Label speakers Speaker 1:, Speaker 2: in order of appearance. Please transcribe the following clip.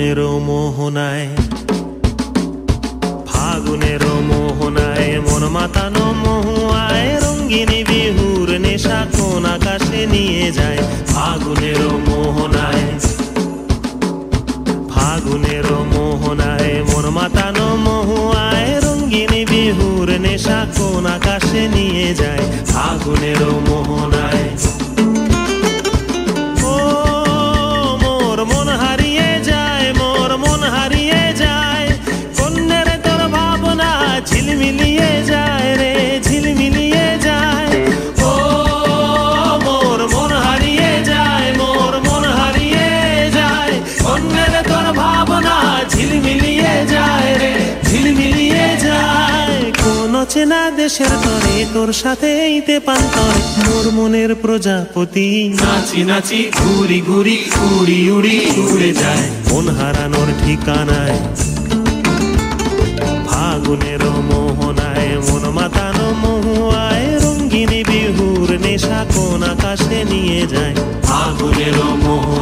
Speaker 1: ফাগুনের মোহনায়, ফাগুনের মোহনায় মন মাতানো মহুয়ায় রঙ্গিনী বিহুর নেশা কোন আকাশে নিয়ে যায়। ফাগুনের মোহনায়, ফাগুনের মোহনায় মন মাতানো মহুয়ায় রঙ্গিনী বিহুর নেশা কোন আকাশে নিয়ে যায়। ফাগুনের মোহনায় ঝিলমিলিয়ে যায় রে, ঝিলমিলিয়ে যায়। ও মোর মন হারিয়ে যায়, মোর মন হারিয়ে যায়। অন্যের তোর ভাবনা ঝিলমিলিয়ে যায় রে, ঝিলমিলিয়ে যায়। কোন চেনা দেশের তরে তোর সাথে ইতে পান্তরে মোর মনের প্রজাপতি নাচি নাচি ঘুরি ঘুরি উড়ি উড়ি উড়ে যায় মন হারানোর ঠিকানায়। ফাগুনের মোহনায় মন মাতানো মহুয়ায় রঙ্গিনী বিহুর নেশা কোন আকাশে নিয়ে যায়। ফাগুনের মোহনায়